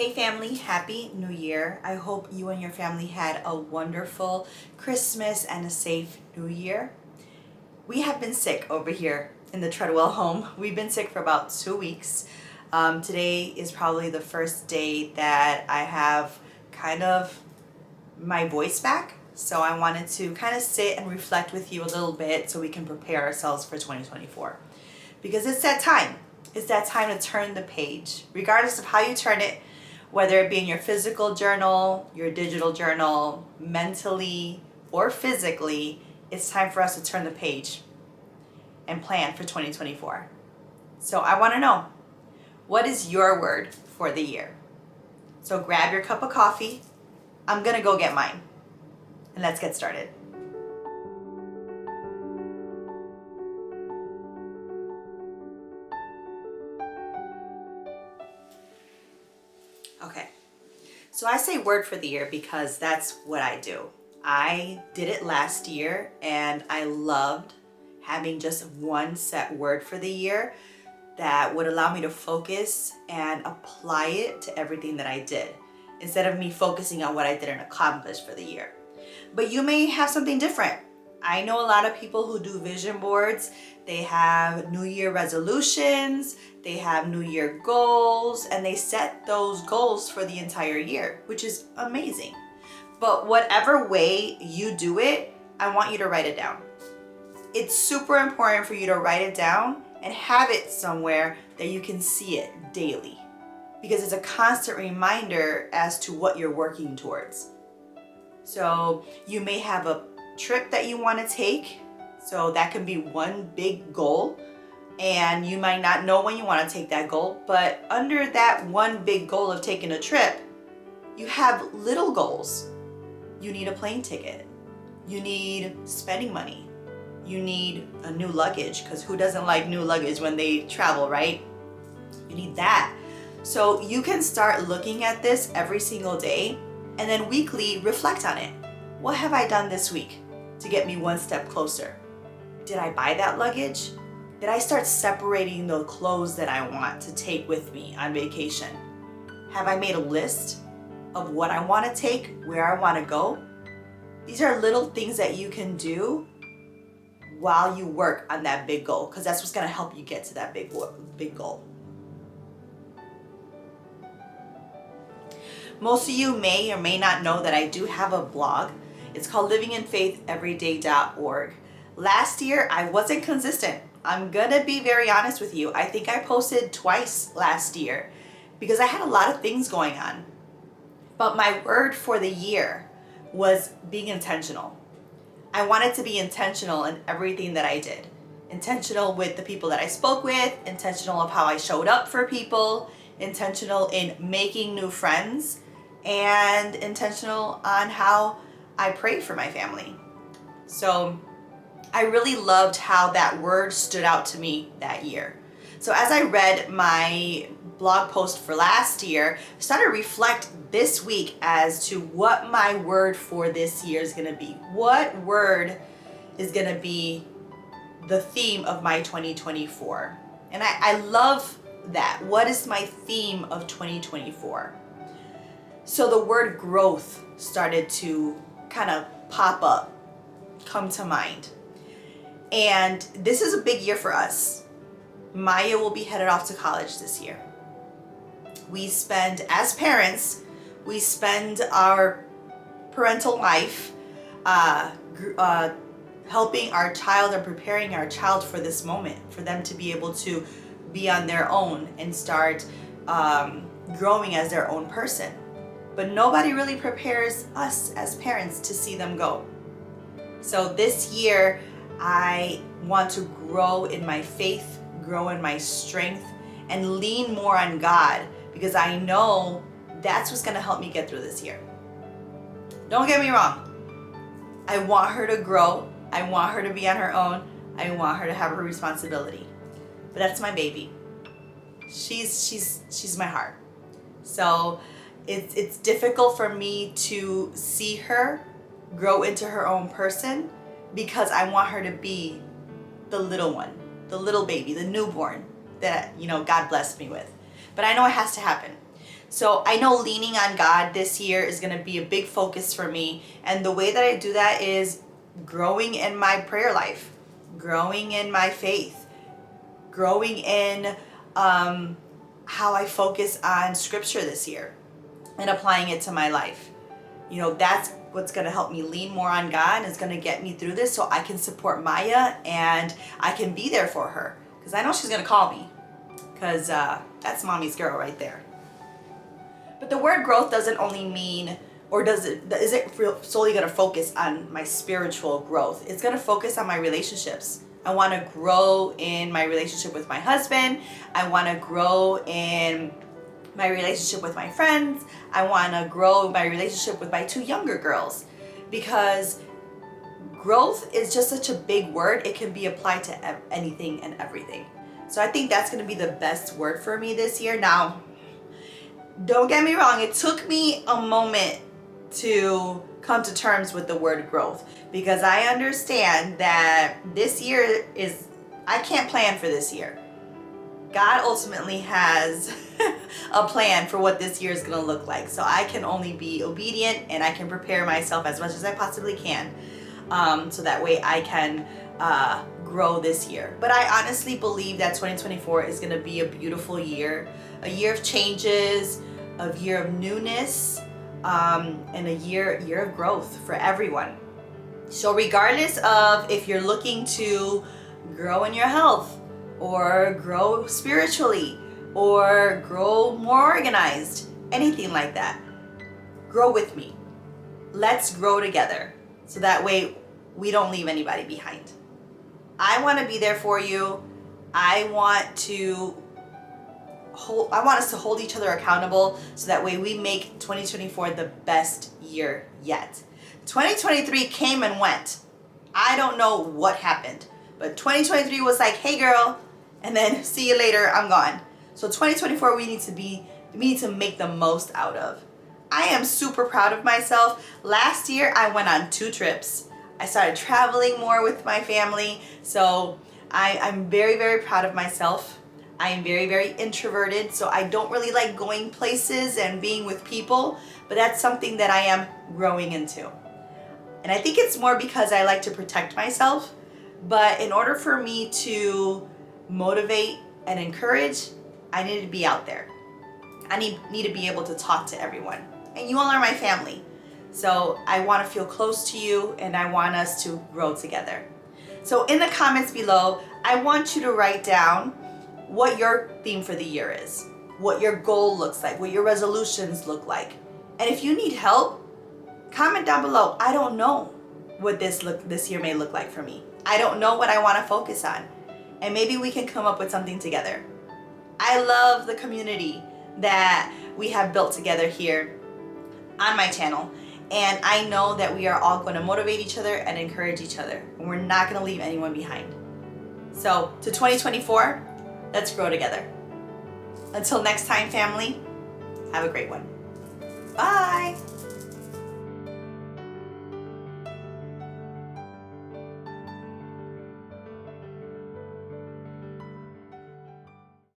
Hey family, Happy New Year. I hope you and your family had a wonderful Christmas and a safe New Year. We have been sick over here in the Treadwell home. We've been sick for about 2 weeks. Today is probably the first day that I have kind of my voice back. So I wanted to kind of sit and reflect with you a little bit so we can prepare ourselves for 2024. Because it's that time. It's that time to turn the page. Regardless of how you turn it, whether it be in your physical journal, your digital journal, mentally or physically, it's time for us to turn the page and plan for 2024. So I want to know, what is your word for the year? So grab your cup of coffee. I'm going to go get mine. And let's get started. Okay, so I say word for the year because that's what I do. I did it last year and I loved having just one set word for the year that would allow me to focus and apply it to everything that I did instead of me focusing on what I didn't accomplish for the year. But you may have something different. I know a lot of people who do vision boards. They have New Year resolutions, they have New Year goals, and they set those goals for the entire year, which is amazing. But whatever way you do it, I want you to write it down. It's super important for you to write it down and have it somewhere that you can see it daily, because it's a constant reminder as to what you're working towards. So you may have a trip that you want to take, so that can be one big goal, and you might not know when you want to take that goal, but under that one big goal of taking a trip, you have little goals. You need a plane ticket, you need spending money, you need a new luggage, because who doesn't like new luggage when they travel, right? You need that. So you can start looking at this every single day and then weekly reflect on it. What have I done this week to get me one step closer? Did I buy that luggage? Did I start separating the clothes that I want to take with me on vacation? Have I made a list of what I want to take, where I want to go? These are little things that you can do while you work on that big goal, because that's what's going to help you get to that big goal. Most of you may or may not know that I do have a blog. It's called livinginfaitheveryday.org. Last year, I wasn't consistent. I'm gonna be very honest with you. I think I posted twice last year because I had a lot of things going on. But my word for the year was being intentional. I wanted to be intentional in everything that I did. Intentional with the people that I spoke with, intentional of how I showed up for people, intentional in making new friends, and intentional on how I prayed for my family. So I really loved how that word stood out to me that year. So as I read my blog post for last year, I started to reflect this week as to what my word for this year is going to be. What word is going to be the theme of my 2024? And I love that. What is my theme of 2024? So the word growth started to kind of pop up, come to mind. And this is a big year for us. Maya will be headed off to college this year. We spend, as parents, we spend our parental life helping our child and preparing our child for this moment, for them to be able to be on their own and start growing as their own person. But nobody really prepares us as parents to see them go. So this year, I want to grow in my faith, grow in my strength, and lean more on God, because I know that's what's going to help me get through this year. Don't get me wrong. I want her to grow. I want her to be on her own. I want her to have her responsibility. But that's my baby. She's my heart. So it's difficult for me to see her grow into her own person, because I want her to be the little one, the little baby, the newborn that God blessed me with. But I know it has to happen. So I know leaning on God this year is going to be a big focus for me. And the way that I do that is growing in my prayer life, growing in my faith, growing in how I focus on scripture this year and applying it to my life. You know, that's what's going to help me lean more on God and is going to get me through this so I can support Maya and I can be there for her. Because I know she's going to call me. Because that's mommy's girl right there. But the word growth doesn't only mean, or is it solely going to focus on my spiritual growth? It's going to focus on my relationships. I want to grow in my relationship with my husband. I want to grow in my relationship with my friends. I want to grow my relationship with my 2 younger girls, because growth is just such a big word. It can be applied to anything and everything. So I think that's going to be the best word for me this year. Now, don't get me wrong. It took me a moment to come to terms with the word growth, because I understand that this year I can't plan for this year. God ultimately has a plan for what this year is going to look like. So I can only be obedient and I can prepare myself as much as I possibly can, so that way I can grow this year. But I honestly believe that 2024 is going to be a beautiful year, a year of changes, a year of newness, and a year of growth for everyone. So regardless of if you're looking to grow in your health, or grow spiritually, or grow more organized, anything like that, grow with me. Let's grow together, so that way we don't leave anybody behind. I want to be there for you. I want us to hold each other accountable, so that way we make 2024 the best year yet. 2023 came and went. I don't know what happened, but 2023 was like, hey girl, and then see you later, I'm gone. So 2024 we need to make the most out of. I am super proud of myself. Last year I went on 2 trips. I started traveling more with my family. So I'm very, very proud of myself. I am very, very introverted, so I don't really like going places and being with people, but that's something that I am growing into. And I think it's more because I like to protect myself, but in order for me to motivate and encourage, I need to be out there. I need to be able to talk to everyone. And you all are my family. So I want to feel close to you, and I want us to grow together. So in the comments below, I want you to write down what your theme for the year is, what your goal looks like, what your resolutions look like. And if you need help, comment down below. I don't know what this year may look like for me. I don't know what I want to focus on. And maybe we can come up with something together. I love the community that we have built together here on my channel. And I know that we are all going to motivate each other and encourage each other. And we're not going to leave anyone behind. So to 2024, let's grow together. Until next time, family, have a great one.